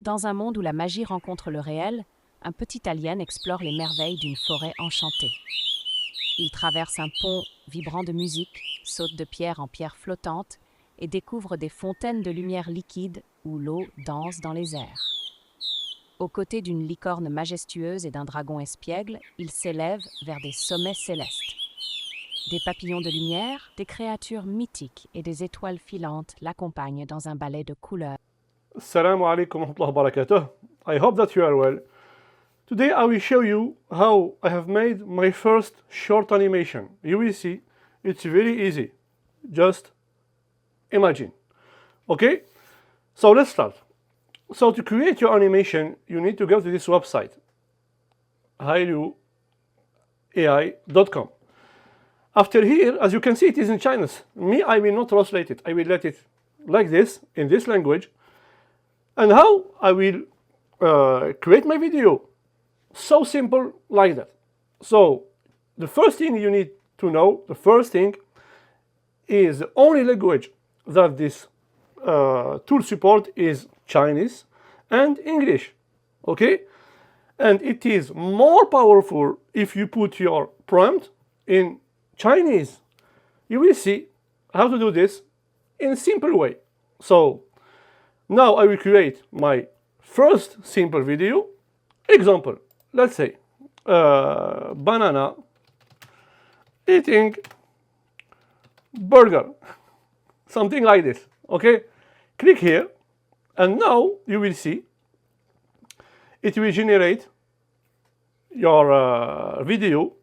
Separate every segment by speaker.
Speaker 1: Dans un monde où la magie rencontre le réel, un petit alien explore les merveilles d'une forêt enchantée. Il traverse un pont vibrant de musique, saute de pierre en pierre flottante et découvre des fontaines de lumière liquide où l'eau danse dans les airs. Aux côtés d'une licorne majestueuse et d'un dragon espiègle, il s'élève vers des sommets célestes. Des papillons de lumière, des créatures mythiques et des étoiles filantes l'accompagnent dans un ballet de couleurs.
Speaker 2: Assalamu alaikum wa rahmatullahi wa barakatuh. I hope that you are well. Today I will show you how I have made my first short animation. You will see, it's very easy. Just imagine. Okay? So let's start. So to create your animation, you need to go to this website, hailuai.com. After here, as you can see, it is in Chinese. Me, I will not translate it. I will let it like this, in this language. And how I will create my video. So simple like that. So the first thing you need to know, the first thing is the only language that this tool support is Chinese and English. Okay? And it is more powerful if you put your prompt in Chinese. You will see how to do this in a simple way. So now I will create my first simple video. Example, let's say banana eating burger, something like this. Okay, click here, and now you will see it will generate your video.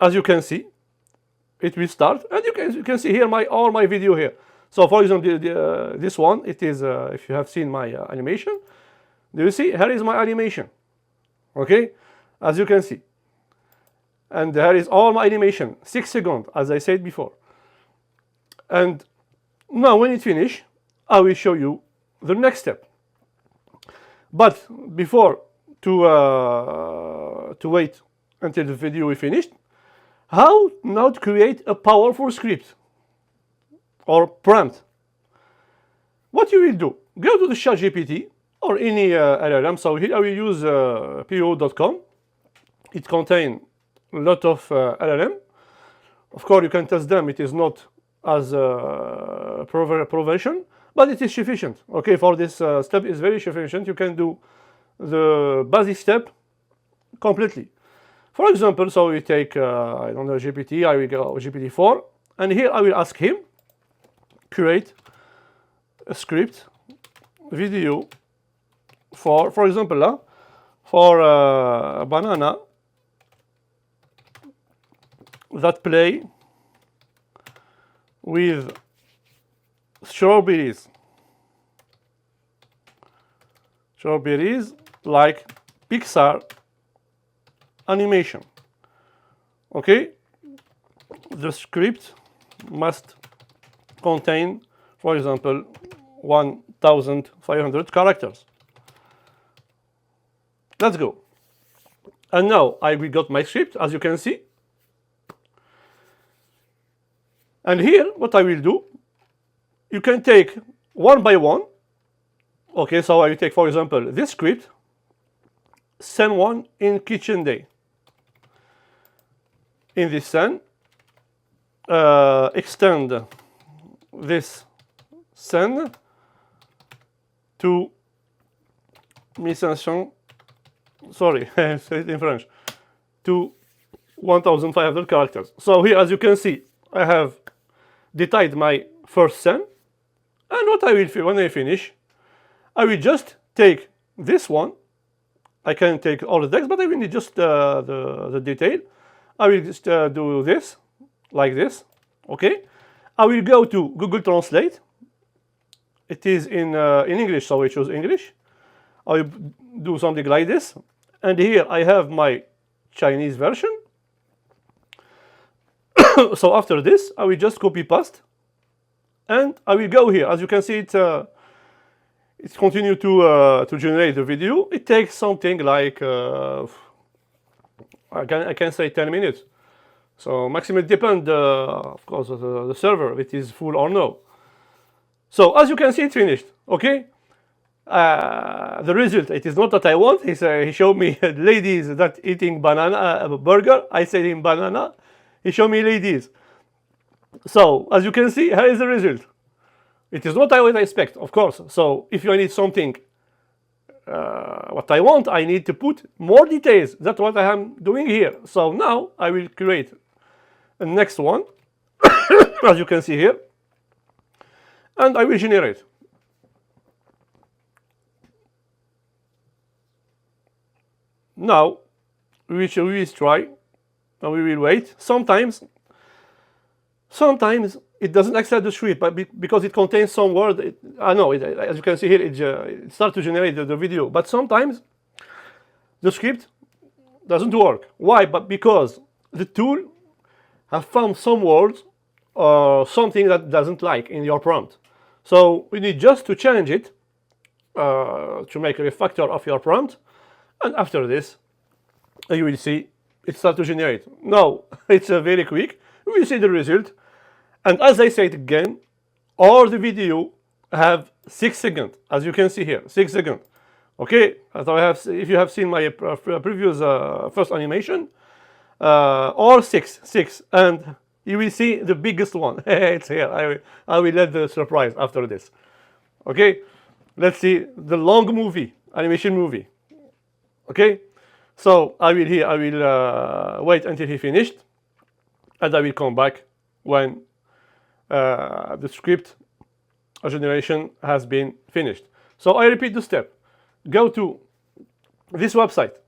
Speaker 2: As you can see, it will start, and you can see here all my video here. So for example, this one, it is, if you have seen my animation, do you see, here is my animation, okay, as you can see. And here is all my animation, 6 seconds, as I said before. And now when it finish, I will show you the next step. But before to wait until the video is finished, how now to create a powerful script or prompt. What you will do, go to the ChatGPT or any LLM. So here I will use po.com. It contains a lot of LLM. Of course, you can test them. It is not as provision, but it is sufficient. Okay, for this step is very sufficient. You can do the basic step completely. For example, so we take, I don't know, GPT, I will go GPT-4, and here I will ask him, create a script, video for example, for a banana that play with strawberries like Pixar animation. Okay, the script must contain, for example, 1500 characters. Let's go. And now I will got my script, as you can see. And here, what I will do, you can take one by one. Okay, so I will take, for example, this script, send one in kitchen day. In this send, extend this send to sorry, I said it in French, to 1500 characters. So here, as you can see, I have detailed my first send, and what I will, when I finish, I will just take this one. I can take all the text, but I will need just the detail. I will just do this, like this, okay? I will go to Google Translate. It is in English, so I choose English. I will do something like this. And here I have my Chinese version. So after this, I will just copy paste. And I will go here. As you can see, it continues to generate the video. It takes something like I can say 10 minutes. So maximum depends, of course, the server, if it is full or no. So as you can see, it's finished. Okay. the result, it is not what I want. He showed me ladies that eating banana, burger. I said in banana. He showed me ladies. So as you can see, here is the result. It is not what I expect, of course. So if you need something, what I want, I need to put more details. That's what I am doing here. So now I will create the next one, as you can see here, and I will generate. Now we will try, and we will wait. Sometimes it doesn't accept the script, but because it contains some word, I know, as you can see here, it starts to generate the video. But sometimes the script doesn't work. Why? But because the tool have found some words or something that doesn't like in your prompt. So we need just to change it to make a refactor of your prompt, and after this, you will see it start to generate. Now it's very quick. We will see the result. And as I said again, all the video have 6 seconds, as you can see here, 6 seconds. Okay, so if you have seen my previous first animation, or six, and you will see the biggest one. It's here. I will let the surprise after this. Okay, let's see the long movie, animation movie. Okay, so I will wait until he finished, and I will come back when the script generation has been finished. So I repeat the step. Go to this website,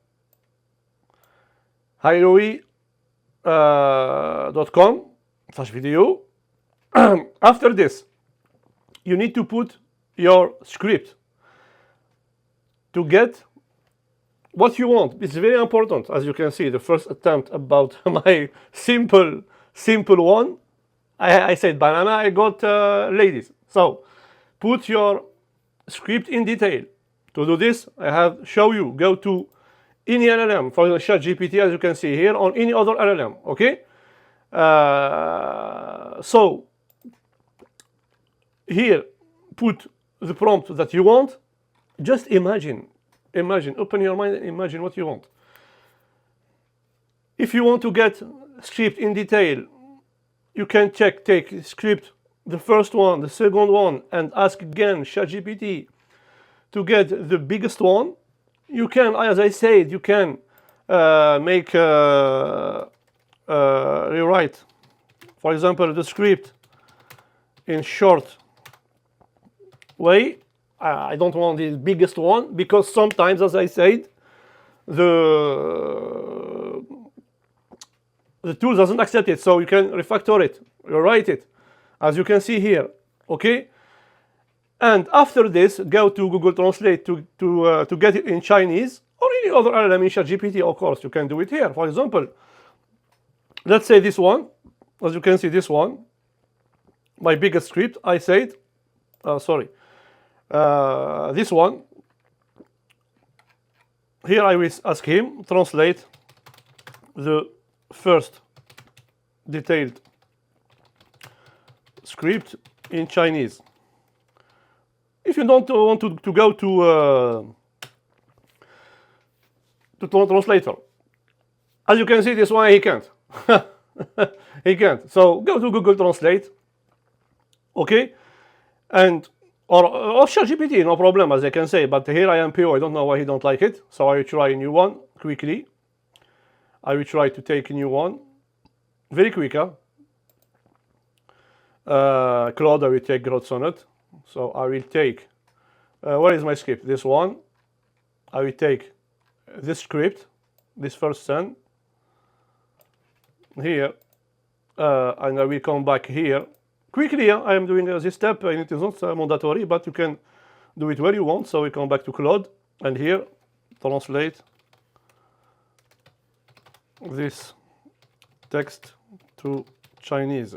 Speaker 2: hiroe.com/video. After this, you need to put your script to get what you want. It's very important. As you can see, the first attempt about my simple one, I said banana, I got ladies. So put your script in detail. To do this, I have show you, go to any LLM, for ChatGPT, as you can see here, on any other LLM, okay? So here, put the prompt that you want. Just imagine, open your mind and imagine what you want. If you want to get script in detail, you can take script, the first one, the second one, and ask again ChatGPT to get the biggest one. You can, as I said, you can make rewrite, for example, the script in short way. I don't want the biggest one because sometimes, as I said, the tool doesn't accept it. So you can refactor it, rewrite it, as you can see here. Okay. And after this, go to Google Translate to get it in Chinese or any other LLM in ChatGPT. Of course, you can do it here. For example, let's say this one. As you can see, this one, my biggest script. I said, this one. Here I will ask him translate the first detailed script in Chinese. If you don't want to go to translator, as you can see, this one he can't. He can't. So go to Google Translate, okay, and or ChatGPT, no problem, as I can say. But here I am PO. I don't know why he don't like it. So I will try a new one quickly. I will try to take a new one very quick. Claude, I will take Growth Sonnet. So I will take, where is my script? This one. I will take this script, this first send, here, and I will come back here. Quickly, I am doing this step, and it is not mandatory, but you can do it where you want. So we come back to Claude, and here, translate this text to Chinese.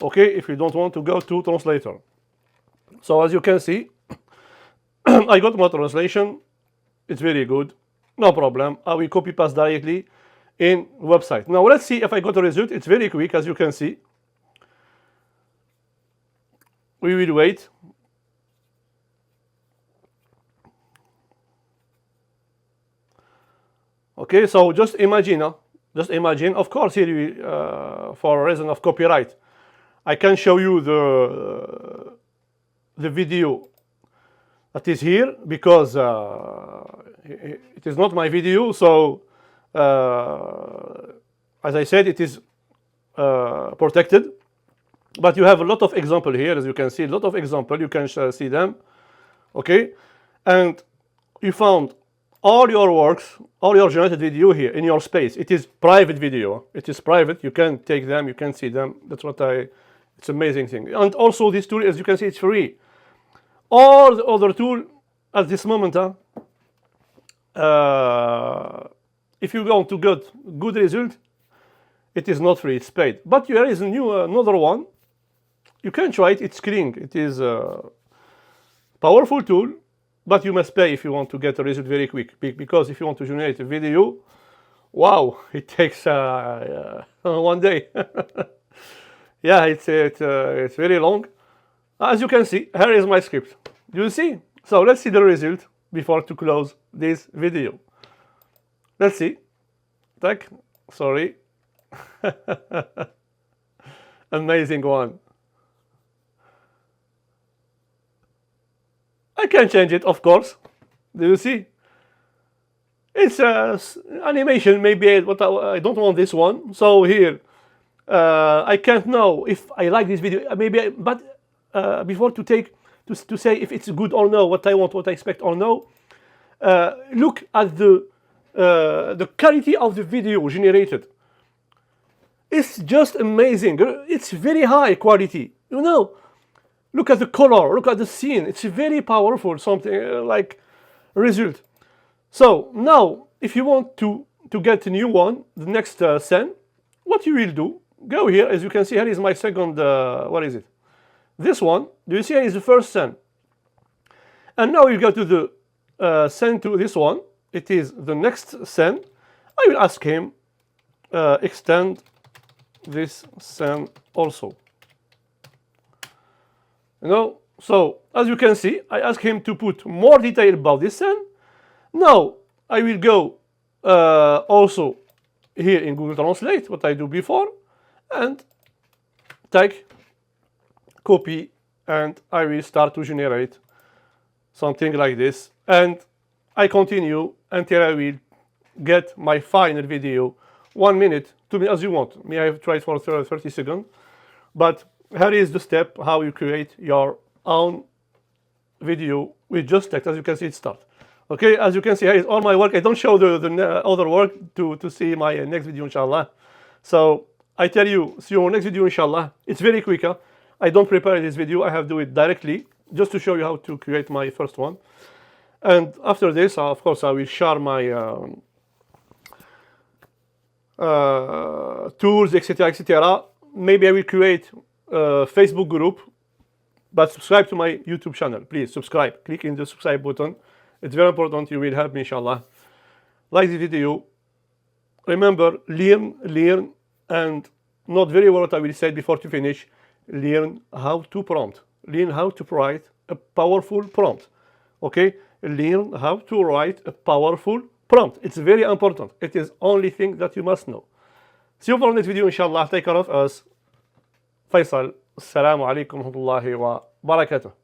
Speaker 2: Okay, if you don't want to go to translator. So as you can see, I got my translation. It's very good, no problem. I will copy paste directly in website. Now let's see if I got a result. It's very quick, as you can see. We will wait. Okay, so just imagine, of course, here for a reason of copyright, I can show you the video that is here because it is not my video. So as I said, it is protected. But you have a lot of example here, as you can see, a lot of example. You can see them, okay? And you found all your works, all your generated video here in your space. It is private video. It is private. You can take them. You can see them. That's what it's amazing thing. And also this tool, as you can see, it's free. All the other tool at this moment, if you want to get good result, it is not free. It's paid. But there is another one. You can try it. It's Kling. It is a powerful tool, but you must pay if you want to get a result very quick. Because if you want to generate a video, wow, it takes 1 day. Yeah, it's very long. As you can see, here is my script. Do you see? So let's see the result before to close this video. Let's see. Tack. Sorry. Amazing one. I can change it, of course. Do you see? It's animation, maybe, but I don't want this one. So here, I can't know if I like this video. Maybe, but before to say if it's good or no, what I want, what I expect or no, look at the quality of the video generated. It's just amazing. It's very high quality. You know, look at the color, look at the scene. It's very powerful, something like result. So now, if you want to get a new one, the next scene, what you will do, go here. As you can see, here is my second, what is it? This one, do you see here is the first scene. And now you go to the scene to this one. It is the next scene. I will ask him, extend this scene also. You know, so as you can see, I ask him to put more detail about this scene. Now I will go also here in Google Translate, what I do before, and take, copy, and I will start to generate something like this. And I continue until I will get my final video, 1 minute, 2 minutes, as you want. Me, I have tried for 30 seconds, but here is the step how you create your own video with just text. As you can see, it starts. Okay, as you can see, here is all my work. I don't show the other work to see my next video, inshallah. So I tell you, see your next video, inshallah. It's very quick. I don't prepare this video. I have to do it directly just to show you how to create my first one. And after this, of course, I will share my tools, etc., etc. Maybe I will create a Facebook group, but subscribe to my YouTube channel. Please subscribe. Click in the subscribe button. It's very important. You will help me, inshallah. Like the video. Remember, learn, and not very well what I will say before to finish. Learn how to prompt. Learn how to write a powerful prompt. Okay? Learn how to write a powerful prompt. It's very important. It is only thing that you must know. See you for the next video, inshallah. Take care of us. Faisal. Assalamu alaikum wa rahmatullahi wa barakatuh.